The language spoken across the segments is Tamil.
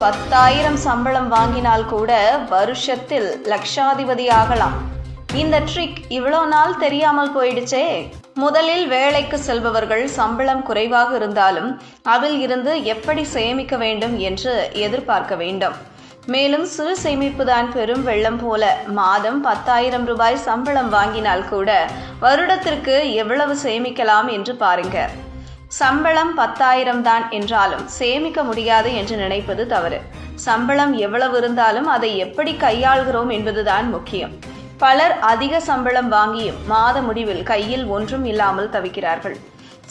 10,000 சம்பளம் வாங்கினால் கூட வருஷத்தில் லட்சாதிபதி ஆகலாம். இந்த ட்ரிக் இவ்வளோ நாள் தெரியாமல் போயிடுச்சே. முதலில் வேலைக்கு செல்பவர்கள் சம்பளம் குறைவாக இருந்தாலும் அதில் இருந்து எப்படி சேமிக்க வேண்டும் என்று எதிர்பார்க்க வேண்டும். மேலும் சிறு சேமிப்பு தான் பெரும் வெள்ளம் போல. மாதம் 10,000 ரூபாய் சம்பளம் வாங்கினால் கூட வருடத்திற்கு எவ்வளவு சேமிக்கலாம் என்று பாருங்க. சம்பளம் 10,000 தான் என்றாலும் சேமிக்க முடியாது என்று நினைப்பது தவறு. சம்பளம் எவ்வளவு இருந்தாலும் அதை எப்படி கையாள்கிறோம் என்பதுதான் முக்கியம். பலர் அதிக சம்பளம் வாங்கியும் மாத முடிவில் கையில் ஒன்றும் இல்லாமல் தவிக்கிறார்கள்.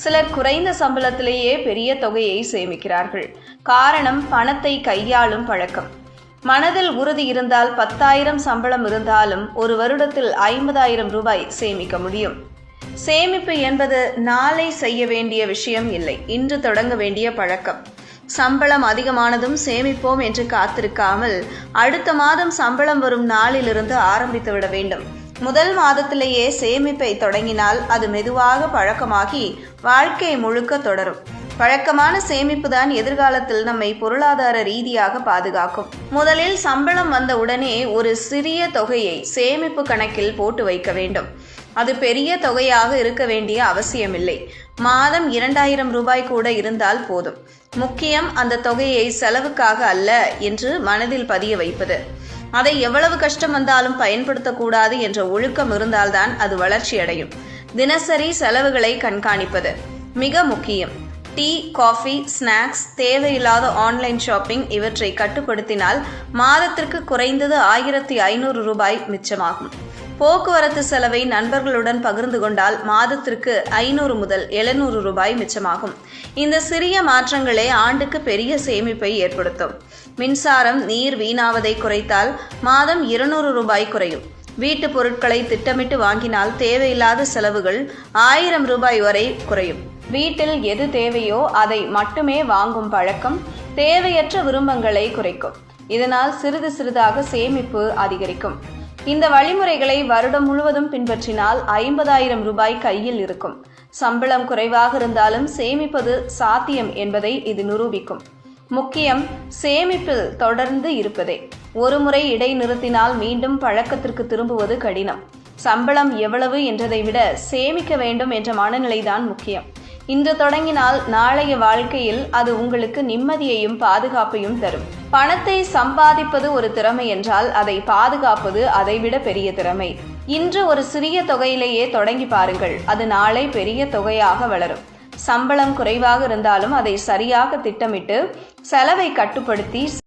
சிலர் குறைந்த சம்பளத்திலேயே பெரிய தொகையை சேமிக்கிறார்கள். காரணம் பணத்தை கையாளும் பழக்கம். மனதில் உறுதி இருந்தால் 10,000 சம்பளம் இருந்தாலும் ஒரு வருடத்தில் 50,000 ரூபாய் சேமிக்க முடியும். சேமிப்பு என்பது நாளை செய்ய வேண்டிய விஷயம் இல்லை, இன்று தொடங்க வேண்டிய பழக்கம். சம்பளம் அதிகமானதும் சேமிப்போம் என்று காத்திருக்காமல் அடுத்த மாதம் சம்பளம் வரும் நாளிலிருந்து ஆரம்பித்து விட வேண்டும். முதல் மாதத்திலேயே சேமிப்பை தொடங்கினால் அது மெதுவாக பழக்கமாகி வாழ்க்கை முழுக்க தொடரும். பழக்கமான சேமிப்பு தான் எதிர்காலத்தில் நம்மை பொருளாதார ரீதியாக பாதுகாக்கும். முதலில் சம்பளம் வந்த உடனே ஒரு சிறிய தொகையை சேமிப்பு கணக்கில் போட்டு வைக்க வேண்டும். அது பெரிய தொகையாக இருக்க வேண்டிய அவசியமில்லை. மாதம் 2,000 ரூபாய் கூட இருந்தால் போதும். முக்கியம் அந்த தொகையை செலவுக்காக அல்ல என்று மனதில் பதிய வைப்பது. அதை எவ்வளவு கஷ்டம் வந்தாலும் பயன்படுத்தக்கூடாது என்ற ஒழுக்கம் இருந்தால்தான் அது வளர்ச்சி அடையும். தினசரி செலவுகளை கண்காணிப்பது மிக முக்கியம். டீ, காஃபி, ஸ்நாக்ஸ், தேவையில்லாத ஆன்லைன் ஷாப்பிங் இவற்றை கட்டுப்படுத்தினால் மாதத்திற்கு குறைந்தது 1,500 ரூபாய் மிச்சமாகும். போக்குவரத்து செலவை நண்பர்களுடன் பகிர்ந்து கொண்டால் மாதத்திற்கு 500 முதல் 700 ரூபாய் மிச்சமாகும். இந்த சிறிய மாற்றங்களே ஆண்டுக்கு பெரிய சேமிப்பை ஏற்படுத்தும். மின்சாரம், நீர் வீணாவதை குறைத்தால் மாதம் 200 ரூபாய் குறையும். வீட்டு பொருட்களை திட்டமிட்டு வாங்கினால் தேவையில்லாத செலவுகள் 1,000 ரூபாய் வரை குறையும். வீட்டில் எது தேவையோ அதை மட்டுமே வாங்கும் பழக்கம் தேவையற்ற விருப்பங்களை குறைக்கும். இதனால் சிறிது சிறிதாக சேமிப்பு அதிகரிக்கும். இந்த வழிமுறைகளை வருடம் முழுவதும் பின்பற்றினால் 50,000 ரூபாய் கையில் இருக்கும். சம்பளம் குறைவாக இருந்தாலும் சேமிப்பது சாத்தியம் என்பதை இது நிரூபிக்கும். முக்கியம் சேமிப்பில் தொடர்ந்து இருப்பதே. ஒரு முறை இடைநிறுத்தினால் மீண்டும் பழக்கத்திற்கு திரும்புவது கடினம். சம்பளம் எவ்வளவு என்றதை விட சேமிக்க வேண்டும் என்ற மனநிலைதான் முக்கியம். இன்று தொடங்கினால் நாளைய வாழ்க்கையில் அது உங்களுக்கு நிம்மதியையும் பாதுகாப்பையும் தரும். பணத்தை சம்பாதிப்பது ஒரு திறமை என்றால் அதை பாதுகாப்பது அதைவிட பெரிய திறமை. இன்று ஒரு சிறிய தொகையிலேயே தொடங்கி பாருங்கள், அது நாளை பெரிய தொகையாக வளரும். சம்பளம் குறைவாக இருந்தாலும் அதை சரியாக திட்டமிட்டு செலவை கட்டுப்படுத்தி